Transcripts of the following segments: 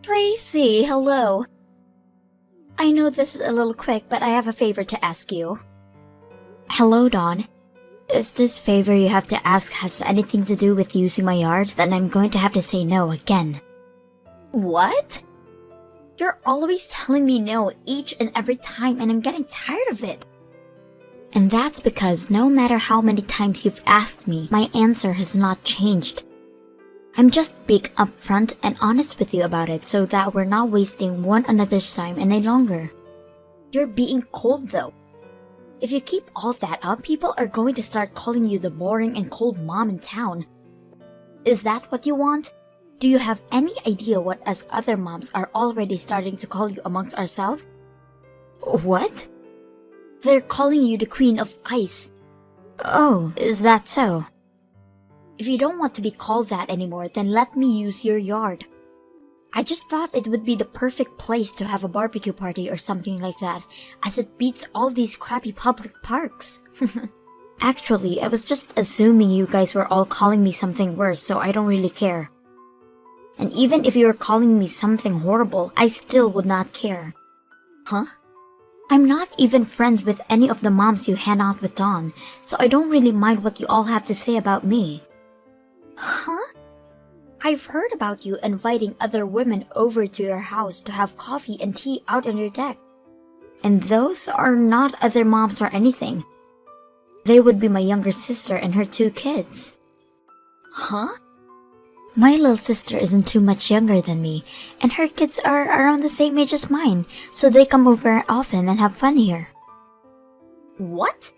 Tracy, hello. I know this is a little quick, but I have a favor to ask you. Hello, Dawn. Is this favor you have to ask has anything to do with using my yard? Then I'm going to have to say no again. What? You're always telling me no each and every time, and I'm getting tired of it. And that's because no matter how many times you've asked me, my answer has not changed. I'm just being upfront and honest with you about it so that we're not wasting one another's time any longer. You're being cold though. If you keep all of that up, people are going to start calling you the boring and cold mom in town. Is that what you want? Do you have any idea what us other moms are already starting to call you amongst ourselves? What? They're calling you the Queen of Ice. Oh, is that so? If you don't want to be called that anymore, then let me use your yard. I just thought it would be the perfect place to have a barbecue party or something like that, as it beats all these crappy public parks. Actually, I was just assuming you guys were all calling me something worse, so I don't really care. And even if you were calling me something horrible, I still would not care. Huh? I'm not even friends with any of the moms you hang out with, Dawn, so I don't really mind what you all have to say about me. Huh? I've heard about you inviting other women over to your house to have coffee and tea out on your deck. And those are not other moms or anything. They would be my younger sister and her 2 kids. Huh? My little sister isn't too much younger than me, and her kids are around the same age as mine, so they come over often and have fun here. What?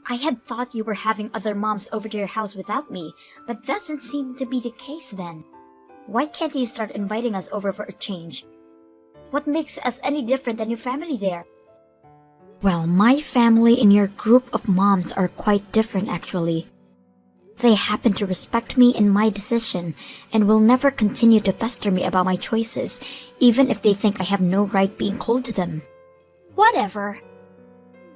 I had thought you were having other moms over to your house without me, but that doesn't seem to be the case then. Why can't you start inviting us over for a change? What makes us any different than your family there? Well, my family and your group of moms are quite different actually. They happen to respect me and my decision, and will never continue to pester me about my choices, even if they think I have no right being cold to them. Whatever.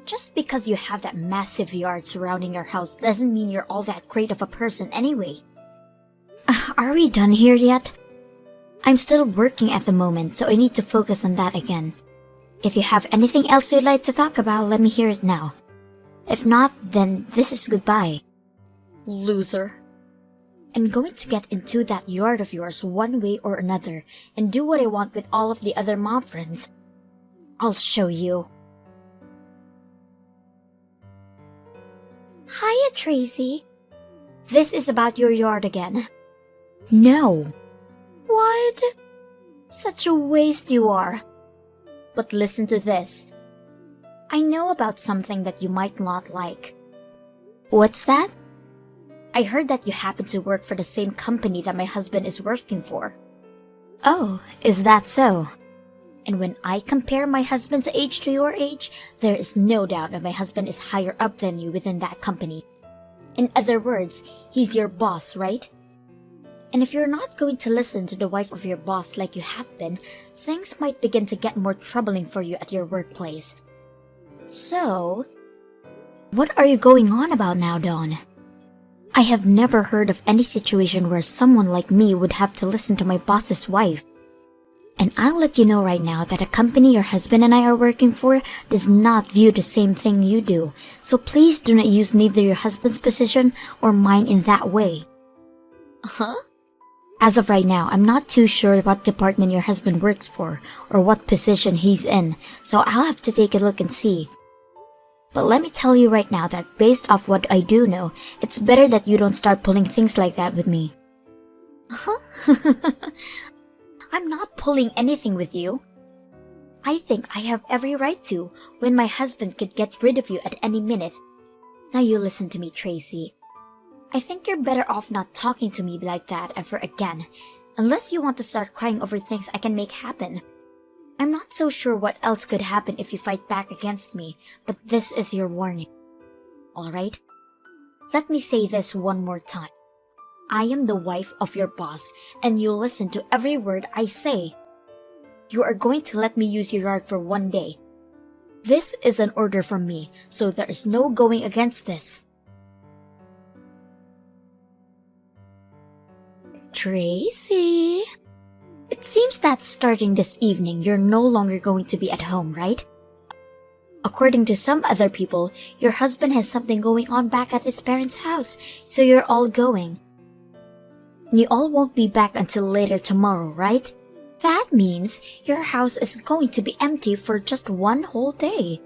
Just because you have that massive yard surrounding your house doesn't mean you're all that great of a person anyway. Are we done here yet? I'm still working at the moment, so I need to focus on that again. If you have anything else you'd like to talk about, let me hear it now. If not, then this is goodbye. Loser. I'm going to get into that yard of yours one way or another and do what I want with all of the other mom friends. I'll show you. Hiya, Tracy. This is about your yard again. No. What? Such a waste you are. But listen to this. I know about something that you might not like. What's that? I heard that you happen to work for the same company that my husband is working for. Oh, is that so? And when I compare my husband's age to your age, there is no doubt that my husband is higher up than you within that company. In other words, he's your boss, right? And if you're not going to listen to the wife of your boss like you have been, things might begin to get more troubling for you at your workplace. So, what are you going on about now, Dawn? I have never heard of any situation where someone like me would have to listen to my boss's wife. And I'll let you know right now that a company your husband and I are working for does not view the same thing you do, so please do not use neither your husband's position or mine in that way. Huh? As of right now, I'm not too sure what department your husband works for or what position he's in, so I'll have to take a look and see. But let me tell you right now that based off what I do know, it's better that you don't start pulling things like that with me. Huh? I'm not pulling anything with you. I think I have every right to, when my husband could get rid of you at any minute. Now you listen to me, Tracy. I think you're better off not talking to me like that ever again, unless you want to start crying over things I can make happen. I'm not so sure what else could happen if you fight back against me, but this is your warning. Alright? Let me say this one more time. I am the wife of your boss, and you'll listen to every word I say. You are going to let me use your yard for one day. This is an order from me, so there is no going against this. Tracy? It seems that starting this evening, you're no longer going to be at home, right? According to some other people, your husband has something going on back at his parents' house, so you're all going. You all won't be back until later tomorrow, right? That means your house is going to be empty for just one whole day.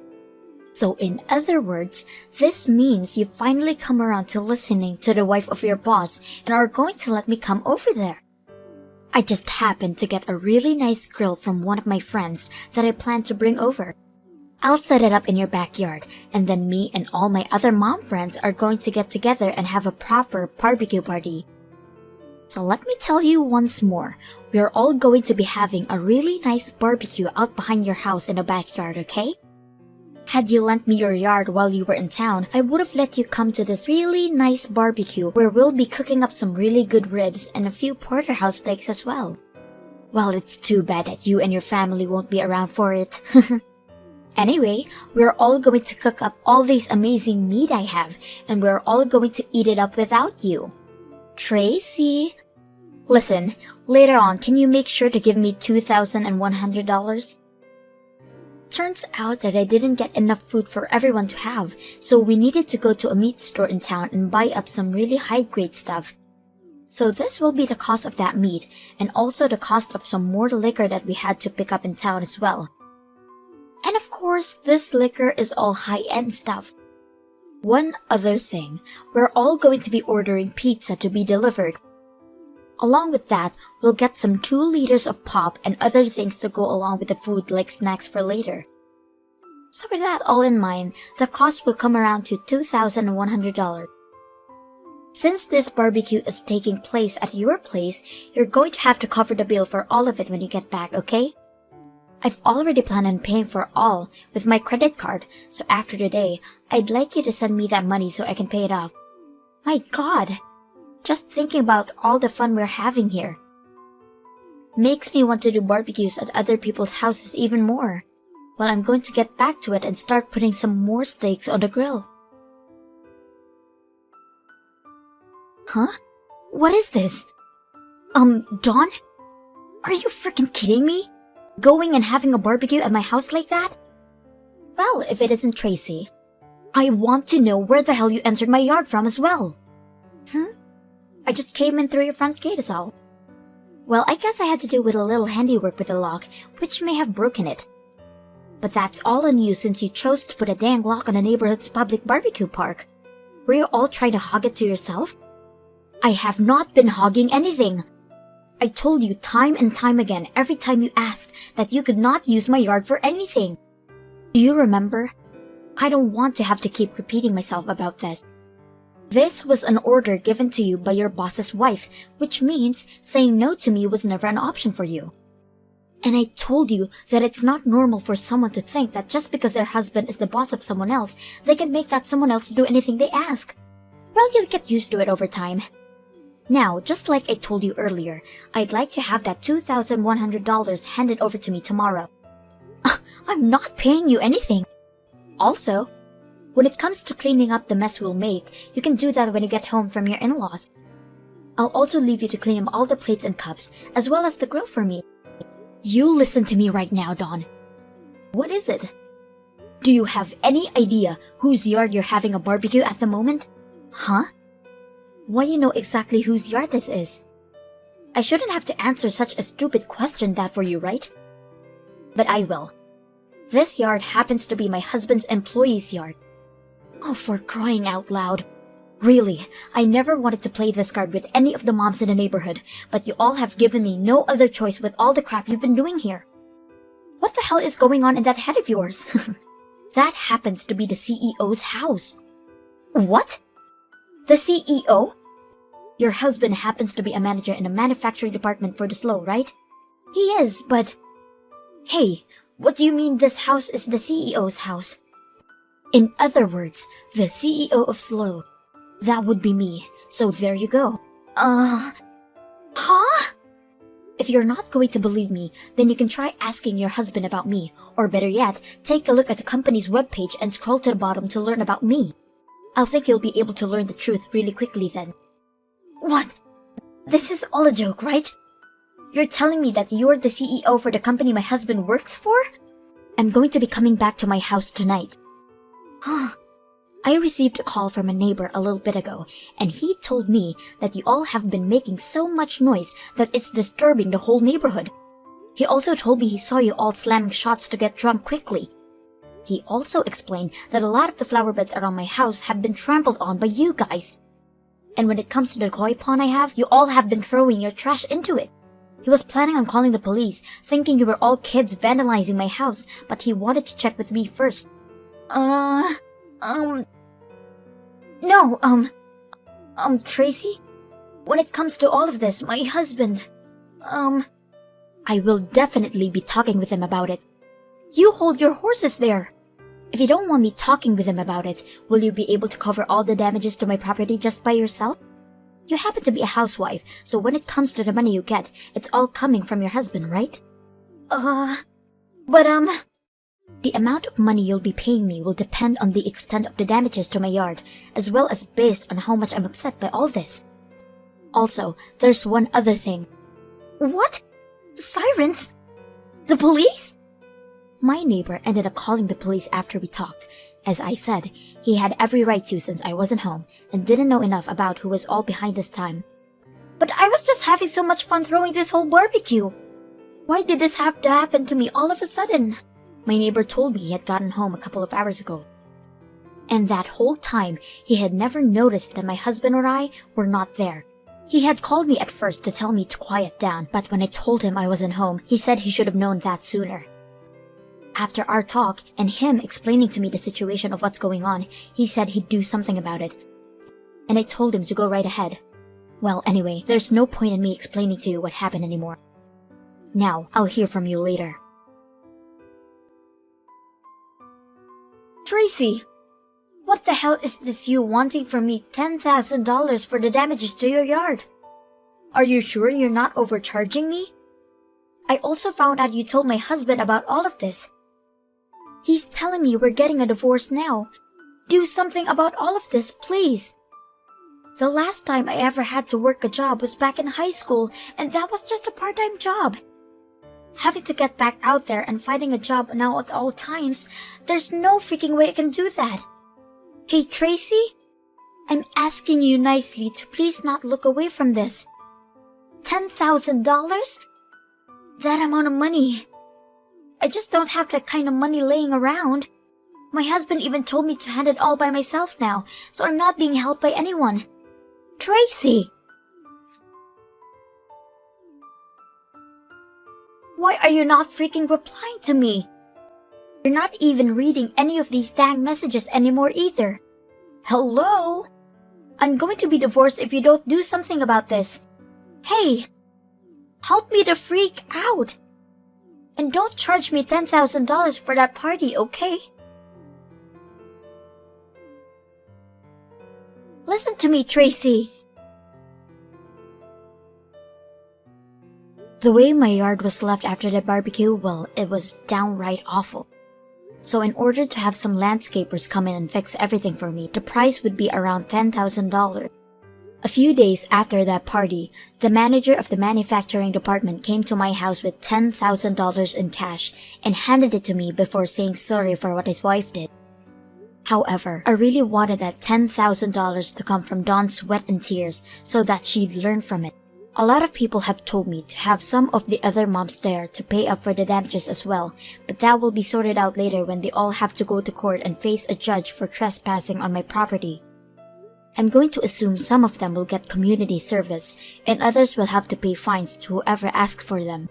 So in other words, this means you finally come around to listening to the wife of your boss and are going to let me come over there. I just happened to get a really nice grill from one of my friends that I plan to bring over. I'll set it up in your backyard, and then me and all my other mom friends are going to get together and have a proper barbecue party. So let me tell you once more, we are all going to be having a really nice barbecue out behind your house in the backyard, okay? Had you lent me your yard while you were in town, I would have let you come to this really nice barbecue where we'll be cooking up some really good ribs and a few porterhouse steaks as well. Well, it's too bad that you and your family won't be around for it. Anyway, we're all going to cook up all this amazing meat I have, and we're all going to eat it up without you. Tracy! Listen, later on, can you make sure to give me $2,100? Turns out that I didn't get enough food for everyone to have, so we needed to go to a meat store in town and buy up some really high-grade stuff. So this will be the cost of that meat, and also the cost of some more liquor that we had to pick up in town as well. And of course, this liquor is all high-end stuff. One other thing, we're all going to be ordering pizza to be delivered. Along with that, we'll get some 2 liters of pop and other things to go along with the food like snacks for later. So with that all in mind, the cost will come around to $2,100. Since this barbecue is taking place at your place, you're going to have to cover the bill for all of it when you get back, okay? I've already planned on paying for all with my credit card, so after today, I'd like you to send me that money so I can pay it off. My God! Just thinking about all the fun we're having here makes me want to do barbecues at other people's houses even more. Well, I'm going to get back to it and start putting some more steaks on the grill. Huh? What is this? Dawn? Are you freaking kidding me? Going and having a barbecue at my house like that? Well, if it isn't Tracy, I want to know where the hell you entered my yard from as well. I just came in through your front gate is all. Well, I guess I had to do with a little handiwork with the lock, which may have broken it. But that's all on you since you chose to put a dang lock on the neighborhood's public barbecue park. Were you all trying to hog it to yourself? I have not been hogging anything. I told you time and time again every time you asked that you could not use my yard for anything. Do you remember? I don't want to have to keep repeating myself about this. This was an order given to you by your boss's wife, which means saying no to me was never an option for you. And I told you that it's not normal for someone to think that just because their husband is the boss of someone else, they can make that someone else do anything they ask. Well, you'll get used to it over time. Now, just like I told you earlier, I'd like to have that $2,100 handed over to me tomorrow. I'm not paying you anything. Also, when it comes to cleaning up the mess we'll make, you can do that when you get home from your in-laws. I'll also leave you to clean up all the plates and cups, as well as the grill for me. You listen to me right now, Dawn. What is it? Do you have any idea whose yard you're having a barbecue at the moment? Huh? Why you know exactly whose yard this is? I shouldn't have to answer such a stupid question that for you, right? But I will. This yard happens to be my husband's employee's yard. Oh, for crying out loud. Really, I never wanted to play this card with any of the moms in the neighborhood, but you all have given me no other choice with all the crap you've been doing here. What the hell is going on in that head of yours? That happens to be the CEO's house. What? The CEO? Your husband happens to be a manager in a manufacturing department for the Slow, right? He is, but... Hey, what do you mean this house is the CEO's house? In other words, the CEO of Slow. That would be me, so there you go. Huh? If you're not going to believe me, then you can try asking your husband about me, or better yet, take a look at the company's webpage and scroll to the bottom to learn about me. I'll think you'll be able to learn the truth really quickly then. What? This is all a joke, right? You're telling me that you're the CEO for the company my husband works for? I'm going to be coming back to my house tonight. I received a call from a neighbor a little bit ago, and he told me that you all have been making so much noise that it's disturbing the whole neighborhood. He also told me he saw you all slamming shots to get drunk quickly. He also explained that a lot of the flower beds around my house have been trampled on by you guys. And when it comes to the koi pond I have, you all have been throwing your trash into it. He was planning on calling the police, thinking you were all kids vandalizing my house, but he wanted to check with me first. Tracy? When it comes to all of this, my husband, I will definitely be talking with him about it. You hold your horses there. If you don't want me talking with him about it, will you be able to cover all the damages to my property just by yourself? You happen to be a housewife, so when it comes to the money you get, it's all coming from your husband, right? The amount of money you'll be paying me will depend on the extent of the damages to my yard, as well as based on how much I'm upset by all this. Also, there's one other thing. What? Sirens? The police? My neighbor ended up calling the police after we talked. As I said, he had every right to since I wasn't home and didn't know enough about who was all behind this time. But I was just having so much fun throwing this whole barbecue. Why did this have to happen to me all of a sudden? My neighbor told me he had gotten home a couple of hours ago. And that whole time, he had never noticed that my husband or I were not there. He had called me at first to tell me to quiet down, but when I told him I wasn't home, he said he should have known that sooner. After our talk and him explaining to me the situation of what's going on, he said he'd do something about it. And I told him to go right ahead. Well, anyway, there's no point in me explaining to you what happened anymore. Now, I'll hear from you later. Tracy! What the hell is this you wanting from me $10,000 for the damages to your yard? Are you sure you're not overcharging me? I also found out you told my husband about all of this. He's telling me we're getting a divorce now. Do something about all of this, please. The last time I ever had to work a job was back in high school, and that was just a part-time job. Having to get back out there and finding a job now at all times, there's no freaking way I can do that. Hey, Tracy? I'm asking you nicely to please not look away from this. $10,000? That amount of money. I just don't have that kind of money laying around. My husband even told me to hand it all by myself now, so I'm not being helped by anyone. Tracy! Why are you not freaking replying to me? You're not even reading any of these dang messages anymore either. Hello? I'm going to be divorced if you don't do something about this. Hey! Help me to freak out! And don't charge me $10,000 for that party, okay? Listen to me, Tracy! The way my yard was left after the barbecue, well, it was downright awful. So in order to have some landscapers come in and fix everything for me, the price would be around $10,000. A few days after that party, the manager of the manufacturing department came to my house with $10,000 in cash and handed it to me before saying sorry for what his wife did. However, I really wanted that $10,000 to come from Dawn's sweat and tears so that she'd learn from it. A lot of people have told me to have some of the other moms there to pay up for the damages as well, but that will be sorted out later when they all have to go to court and face a judge for trespassing on my property. I'm going to assume some of them will get community service, and others will have to pay fines to whoever asks for them.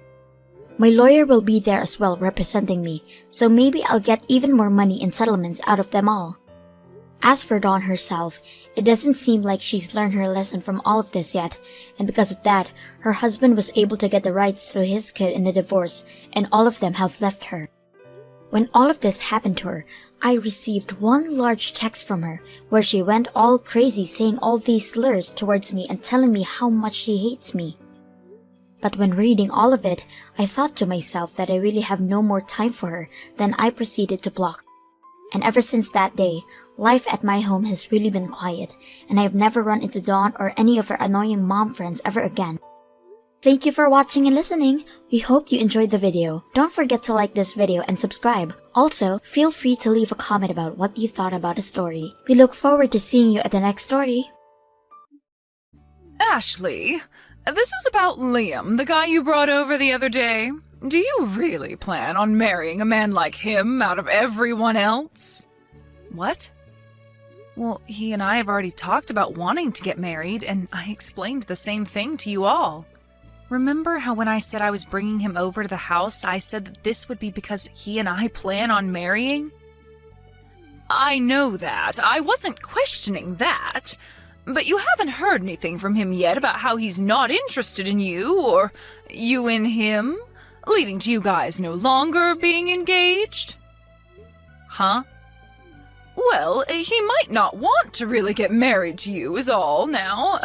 My lawyer will be there as well representing me, so maybe I'll get even more money in settlements out of them all. As for Dawn herself, it doesn't seem like she's learned her lesson from all of this yet, and because of that, her husband was able to get the rights to his kid in the divorce, and all of them have left her. When all of this happened to her, I received one large text from her where she went all crazy saying all these slurs towards me and telling me how much she hates me. But when reading all of it, I thought to myself that I really have no more time for her, then I proceeded to block. And ever since that day, life at my home has really been quiet, and I have never run into Dawn or any of her annoying mom friends ever again. Thank you for watching and listening. We hope you enjoyed the video. Don't forget to like this video and subscribe. Also, feel free to leave a comment about what you thought about the story. We look forward to seeing you at the next story. Ashley, this is about Liam, the guy you brought over the other day. Do you really plan on marrying a man like him out of everyone else? What? Well, he and I have already talked about wanting to get married, and I explained the same thing to you all. Remember how when I said I was bringing him over to the house, I said that this would be because he and I plan on marrying? I know that. I wasn't questioning that. But you haven't heard anything from him yet about how he's not interested in you, or you in him, leading to you guys no longer being engaged? Huh? Well, he might not want to really get married to you is all now.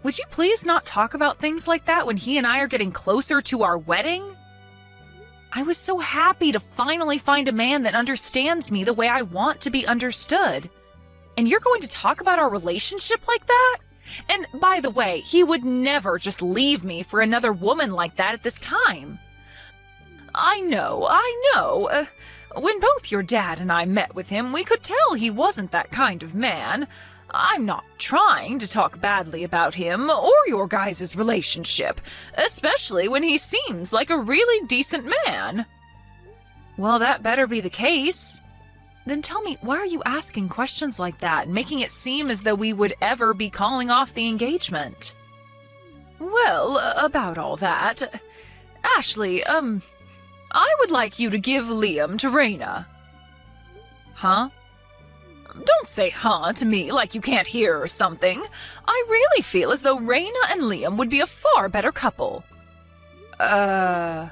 Would you please not talk about things like that when he and I are getting closer to our wedding? I was so happy to finally find a man that understands me the way I want to be understood. And you're going to talk about our relationship like that? And by the way, he would never just leave me for another woman like that at this time. I know. When both your dad and I met with him, we could tell he wasn't that kind of man. I'm not trying to talk badly about him or your guys' relationship, especially when he seems like a really decent man. Well, that better be the case. Then tell me, why are you asking questions like that, making it seem as though we would ever be calling off the engagement? Well, about all that, Ashley, I would like you to give Liam to Raina. Huh? Don't say huh to me like you can't hear or something. I really feel as though Raina and Liam would be a far better couple. That's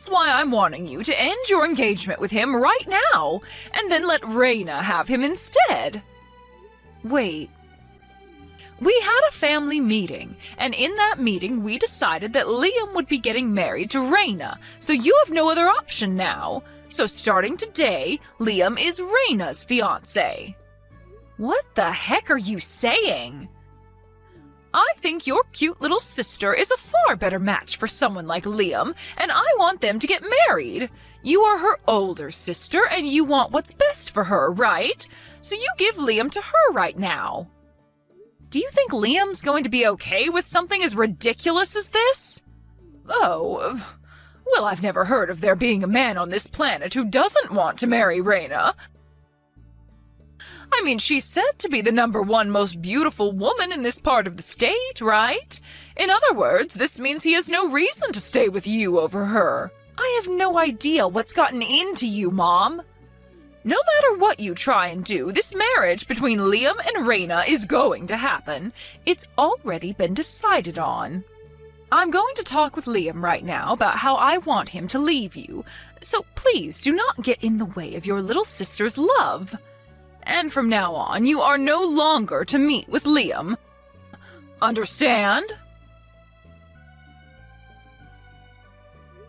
why I'm wanting you to end your engagement with him right now, and then let Raina have him instead. Wait. We had a family meeting, and in that meeting we decided that Liam would be getting married to Raina, so you have no other option now. So starting today, Liam is Raina's fiancé. What the heck are you saying? I think your cute little sister is a far better match for someone like Liam, and I want them to get married. You are her older sister, and you want what's best for her, right? So you give Liam to her right now. Do you think Liam's going to be okay with something as ridiculous as this? Oh, well, I've never heard of there being a man on this planet who doesn't want to marry Raina. I mean, she's said to be the #1 most beautiful woman in this part of the state, right? In other words, this means he has no reason to stay with you over her. I have no idea what's gotten into you, Mom. No matter what you try and do, this marriage between Liam and Raina is going to happen. It's already been decided on. I'm going to talk with Liam right now about how I want him to leave you, so please do not get in the way of your little sister's love. And from now on, you are no longer to meet with Liam. Understand?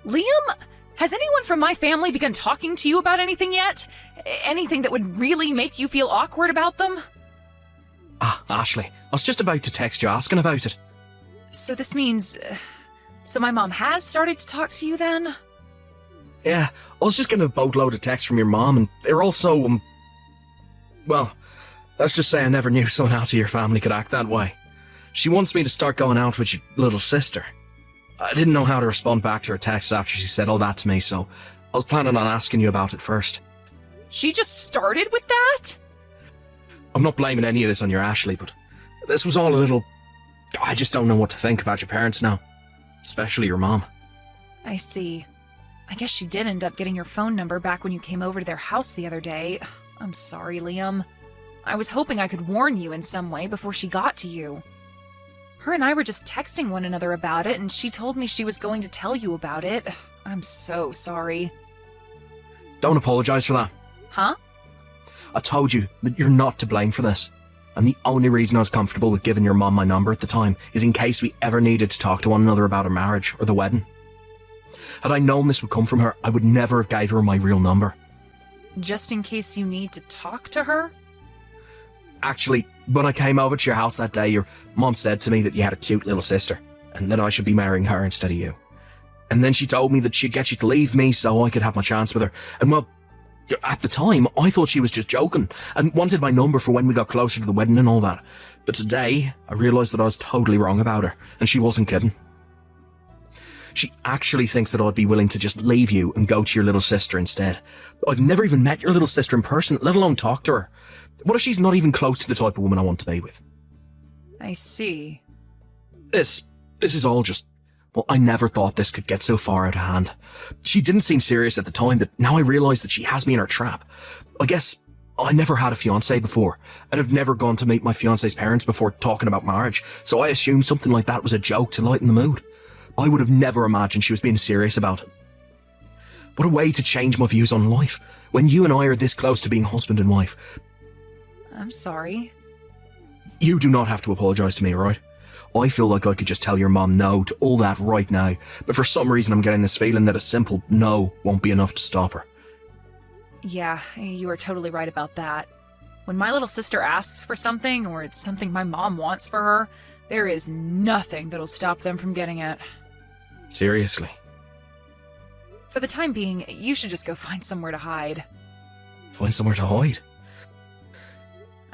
Liam, has anyone from my family begun talking to you about anything yet? Anything that would really make you feel awkward about them? Ashley, I was just about to text you asking about it. So this means... so my mom has started to talk to you then? Yeah, I was just getting a boatload of texts from your mom, and they're all so, well, let's just say I never knew someone out of your family could act that way. She wants me to start going out with your little sister. I didn't know how to respond back to her text after she said all that to me, so I was planning on asking you about it first. She just started with that? I'm not blaming any of this on your Ashley, but this was all a little... I just don't know what to think about your parents now. Especially your mom. I see. I guess she did end up getting your phone number back when you came over to their house the other day. I'm sorry, Liam. I was hoping I could warn you in some way before she got to you. Her and I were just texting one another about it, and she told me she was going to tell you about it. I'm so sorry. Don't apologize for that. Huh? I told you that you're not to blame for this. And the only reason I was comfortable with giving your mom my number at the time is in case we ever needed to talk to one another about our marriage or the wedding. Had I known this would come from her, I would never have gave her my real number. Just in case you need to talk to her? Actually, when I came over to your house that day, your mom said to me that you had a cute little sister. and that I should be marrying her instead of you. And then she told me that she'd get you to leave me so I could have my chance with her. And well, at the time, I thought she was just joking and wanted my number for when we got closer to the wedding and all that. But today, I realised that I was totally wrong about her, and she wasn't kidding. She actually thinks that I'd be willing to just leave you and go to your little sister instead. I've never even met your little sister in person, let alone talk to her. What if she's not even close to the type of woman I want to be with? I see. This is all just... Well, I never thought this could get so far out of hand. She didn't seem serious at the time, but now I realise that she has me in her trap. I guess I never had a fiancé before, and I've never gone to meet my fiancé's parents before talking about marriage, so I assumed something like that was a joke to lighten the mood. I would have never imagined she was being serious about it. What a way to change my views on life, when you and I are this close to being husband and wife. I'm sorry. You do not have to apologise to me, right? I feel like I could just tell your mom no to all that right now, but for some reason I'm getting this feeling that a simple no won't be enough to stop her. Yeah, you are totally right about that. When my little sister asks for something, or it's something my mom wants for her, there is nothing that'll stop them from getting it. Seriously? For the time being, you should just go find somewhere to hide. Find somewhere to hide?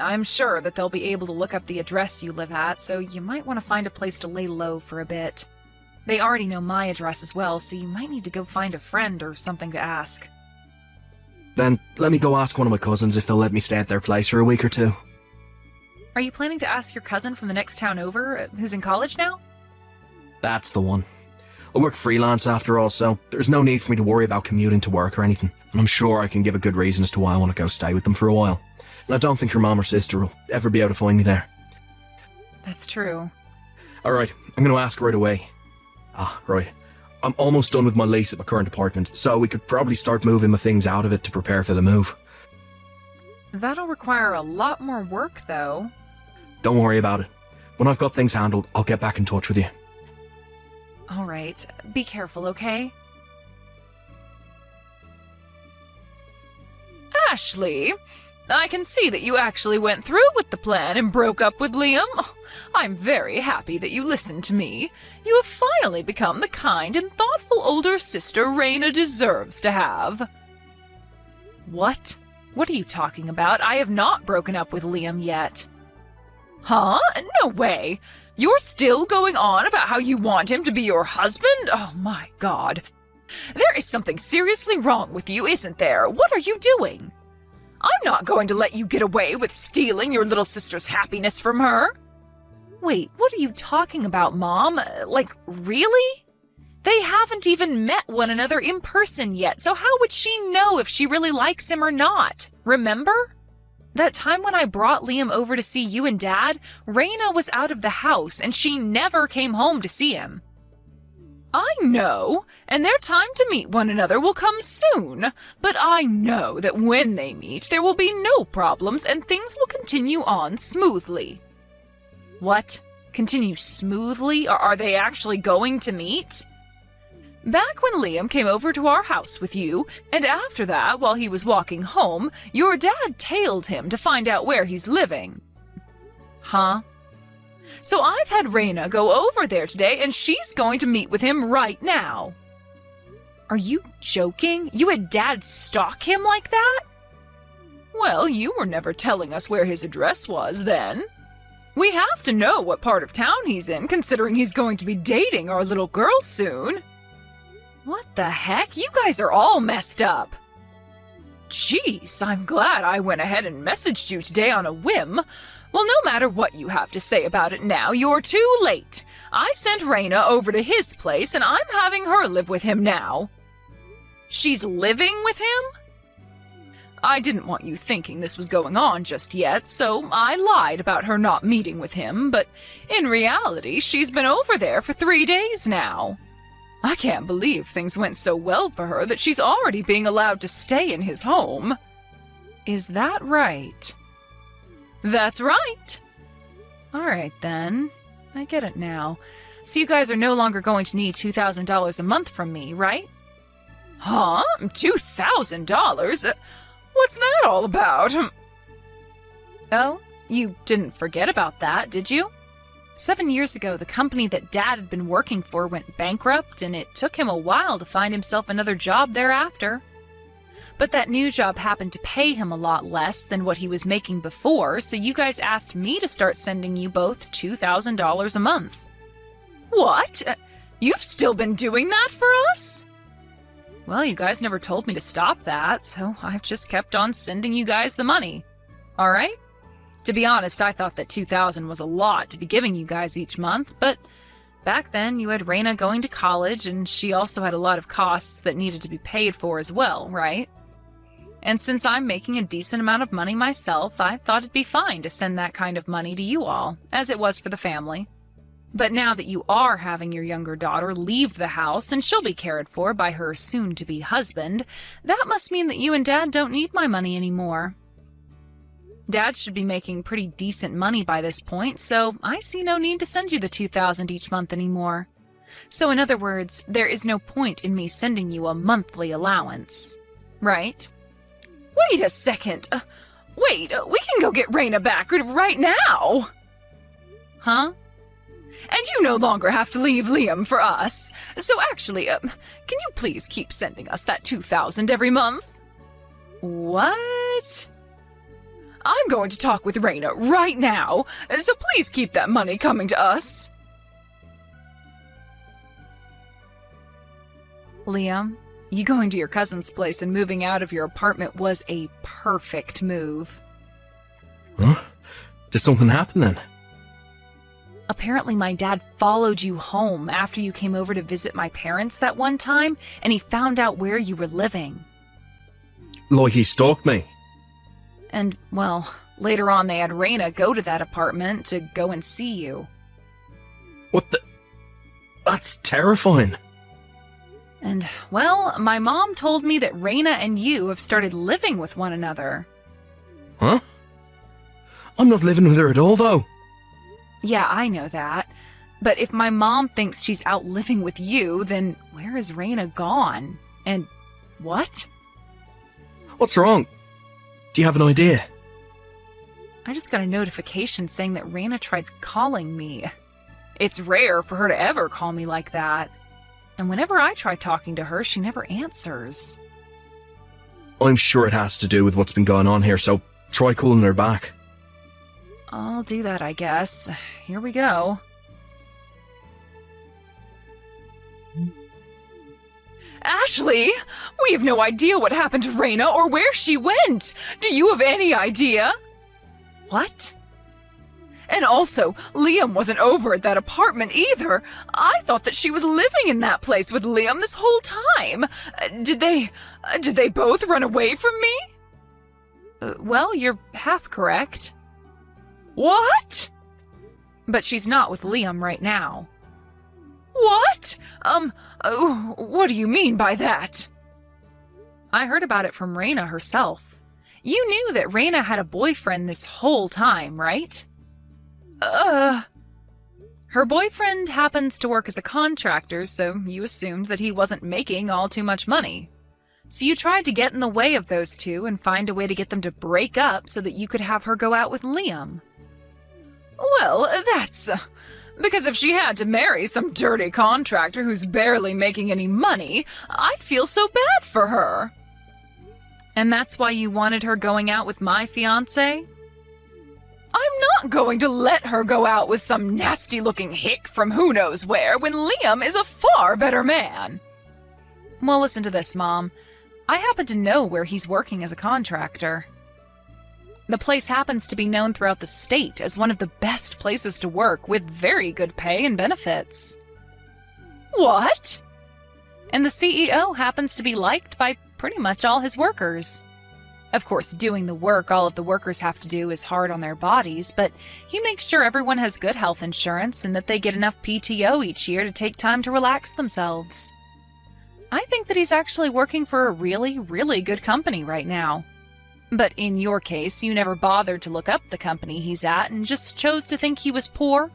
I'm sure that they'll be able to look up the address you live at, so you might want to find a place to lay low for a bit. They already know my address as well, so you might need to go find a friend or something to ask. Then let me go ask one of my cousins if they'll let me stay at their place for a week or two. Are you planning to ask your cousin from the next town over, who's in college now? That's the one. I work freelance after all, so there's no need for me to worry about commuting to work or anything. And I'm sure I can give a good reason as to why I want to go stay with them for a while. And I don't think your mom or sister will ever be able to find me there. That's true. Alright, I'm going to ask right away. Right. I'm almost done with my lease at my current apartment, so we could probably start moving my things out of it to prepare for the move. That'll require a lot more work, though. Don't worry about it. When I've got things handled, I'll get back in touch with you. Alright, be careful, okay? Ashley, I can see that you actually went through with the plan and broke up with Liam. I'm very happy that you listened to me. You have finally become the kind and thoughtful older sister Raina deserves to have. What? What are you talking about? I have not broken up with Liam yet. Huh? No way. You're still going on about how you want him to be your husband? Oh my god. There is something seriously wrong with you, isn't there? What are you doing? I'm not going to let you get away with stealing your little sister's happiness from her. Wait, what are you talking about, Mom? Like, really? They haven't even met one another in person yet, so how would she know if she really likes him or not? Remember? That time when I brought Liam over to see you and Dad, Raina was out of the house and she never came home to see him. I know, and their time to meet one another will come soon, but I know that when they meet, there will be no problems and things will continue on smoothly. What? Continue smoothly? Or are they actually going to meet? Back when Liam came over to our house with you, and after that, while he was walking home, your dad tailed him to find out where he's living. Huh? So I've had Raina go over there today, and she's going to meet with him right now. Are you joking? You had Dad stalk him like that? Well, you were never telling us where his address was then. We have to know what part of town he's in, considering he's going to be dating our little girl soon. What the heck? You guys are all messed up. Jeez, I'm glad I went ahead and messaged you today on a whim. Well, no matter what you have to say about it now, you're too late. I sent Raina over to his place, and I'm having her live with him now. She's living with him? I didn't want you thinking this was going on just yet, so I lied about her not meeting with him, but in reality, she's been over there for 3 days now. I can't believe things went so well for her that she's already being allowed to stay in his home. Is that right? That's right. All right, then. I get it now. So you guys are no longer going to need $2,000 a month from me, right? Huh? $2,000? What's that all about? Oh, you didn't forget about that, did you? 7 years ago, the company that Dad had been working for went bankrupt, and it took him a while to find himself another job thereafter. But that new job happened to pay him a lot less than what he was making before, so you guys asked me to start sending you both $2,000 a month. What? You've still been doing that for us? Well, you guys never told me to stop that, so I've just kept on sending you guys the money. All right? To be honest, I thought that $2,000 was a lot to be giving you guys each month, but back then you had Raina going to college, and she also had a lot of costs that needed to be paid for as well, right? And since I'm making a decent amount of money myself, I thought it'd be fine to send that kind of money to you all, as it was for the family. But now that you are having your younger daughter leave the house and she'll be cared for by her soon-to-be husband, that must mean that you and Dad don't need my money anymore. Dad should be making pretty decent money by this point, so I see no need to send you the $2,000 each month anymore. So in other words, there is no point in me sending you a monthly allowance, right? Wait a second. Wait, we can go get Raina back right now. Huh? And you no longer have to leave Liam for us. So actually, can you please keep sending us that $2,000 every month? What? I'm going to talk with Raina right now, so please keep that money coming to us. Liam, you going to your cousin's place and moving out of your apartment was a perfect move. Huh? Did something happen then? Apparently my dad followed you home after you came over to visit my parents that one time, and he found out where you were living. Like he stalked me? And, well, later on they had Raina go to that apartment to go and see you. What the... That's terrifying. And, well, my mom told me that Raina and you have started living with one another. Huh? I'm not living with her at all, though. Yeah, I know that. But if my mom thinks she's out living with you, then where is Raina gone? And what? What's wrong? Do you have an idea? I just got a notification saying that Raina tried calling me. It's rare for her to ever call me like that. And whenever I try talking to her, she never answers. I'm sure it has to do with what's been going on here, so try calling her back. I'll do that, I guess. Here we go. Ashley! We have no idea what happened to Raina or where she went! Do you have any idea? What? And also, Liam wasn't over at that apartment either. I thought that she was living in that place with Liam this whole time. Did they both run away from me? Well, you're half correct. What? But she's not with Liam right now. What? What do you mean by that? I heard about it from Raina herself. You knew that Raina had a boyfriend this whole time, right? Her boyfriend happens to work as a contractor, so you assumed that he wasn't making all too much money. So you tried to get in the way of those two and find a way to get them to break up so that you could have her go out with Liam. Well, that's... because if she had to marry some dirty contractor who's barely making any money, I'd feel so bad for her. And that's why you wanted her going out with my fiancé? I'm not going to let her go out with some nasty-looking hick from who knows where when Liam is a far better man. Well, listen to this, Mom. I happen to know where he's working as a contractor. The place happens to be known throughout the state as one of the best places to work with very good pay and benefits. What? And the CEO happens to be liked by pretty much all his workers. Of course, doing the work all of the workers have to do is hard on their bodies, but he makes sure everyone has good health insurance and that they get enough PTO each year to take time to relax themselves. I think that he's actually working for a really, really good company right now. But in your case, you never bothered to look up the company he's at and just chose to think he was poor.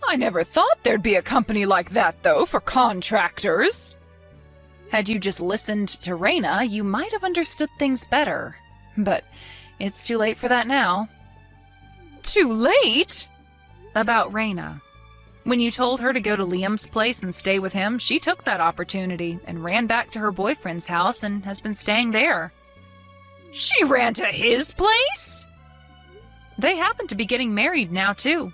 I never thought there'd be a company like that, though, for contractors. Had you just listened to Raina, you might have understood things better. But it's too late for that now. Too late? About Raina. When you told her to go to Liam's place and stay with him, she took that opportunity and ran back to her boyfriend's house and has been staying there. She ran to his place? They happen to be getting married now, too.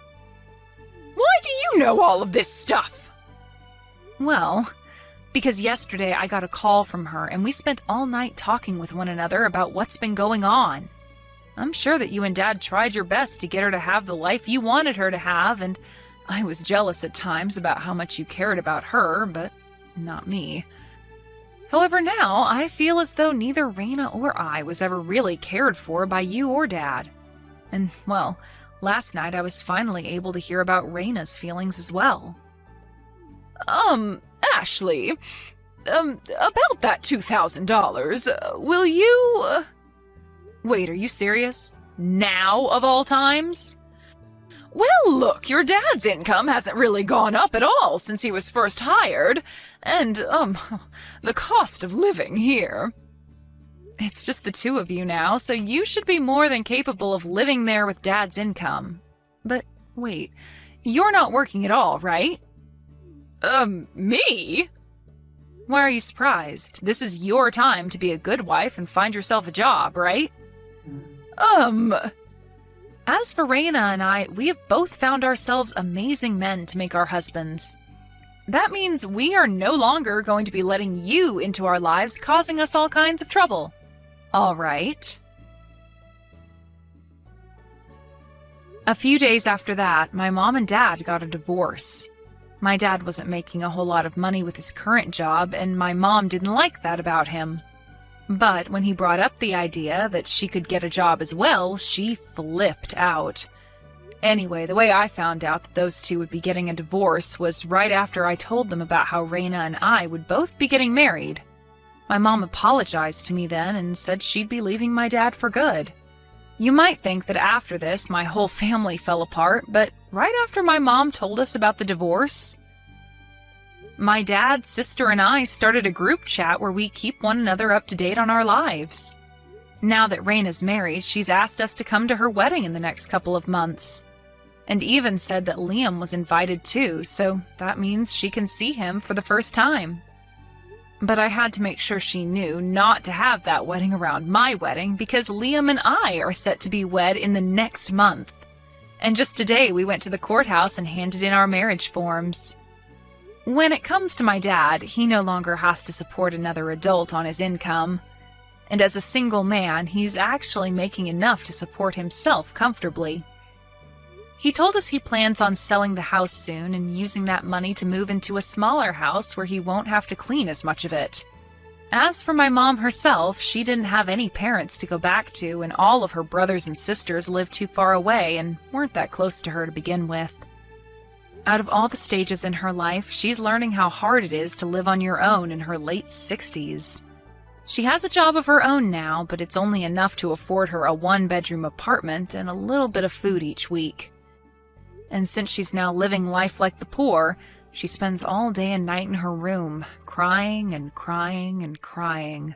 Why do you know all of this stuff? Well, because yesterday I got a call from her and we spent all night talking with one another about what's been going on. I'm sure that you and Dad tried your best to get her to have the life you wanted her to have, and I was jealous at times about how much you cared about her, but not me. However, now I feel as though neither Raina or I was ever really cared for by you or Dad. And, well, last night I was finally able to hear about Raina's feelings as well. Ashley, about that $2,000, will you, Wait, are you serious? Now of all times? Well, look, your dad's income hasn't really gone up at all since he was first hired, and, the cost of living here. It's just the two of you now, so you should be more than capable of living there with Dad's income. But wait, you're not working at all, right? Me? Why are you surprised? This is your time to be a good wife and find yourself a job, right? As for Raina and I, we have both found ourselves amazing men to make our husbands. That means we are no longer going to be letting you into our lives, causing us all kinds of trouble. All right. A few days after that, my mom and dad got a divorce. My dad wasn't making a whole lot of money with his current job, and my mom didn't like that about him. But when he brought up the idea that she could get a job as well, she flipped out. Anyway, the way I found out that those two would be getting a divorce was right after I told them about how Raina and I would both be getting married. My mom apologized to me then and said she'd be leaving my dad for good. You might think that after this, my whole family fell apart, but right after my mom told us about the divorce, my dad, sister, and I started a group chat where we keep one another up to date on our lives. Now that Raina's married, she's asked us to come to her wedding in the next couple of months, and even said that Liam was invited too, so that means she can see him for the first time. But I had to make sure she knew not to have that wedding around my wedding because Liam and I are set to be wed in the next month. And just today we went to the courthouse and handed in our marriage forms. When it comes to my dad, he no longer has to support another adult on his income. And as a single man, he's actually making enough to support himself comfortably. He told us he plans on selling the house soon and using that money to move into a smaller house where he won't have to clean as much of it. As for my mom herself, she didn't have any parents to go back to, and all of her brothers and sisters lived too far away and weren't that close to her to begin with. Out of all the stages in her life, she's learning how hard it is to live on your own in her late 60s. She has a job of her own now, but it's only enough to afford her a one-bedroom apartment and a little bit of food each week. And since she's now living life like the poor, she spends all day and night in her room, crying and crying and crying.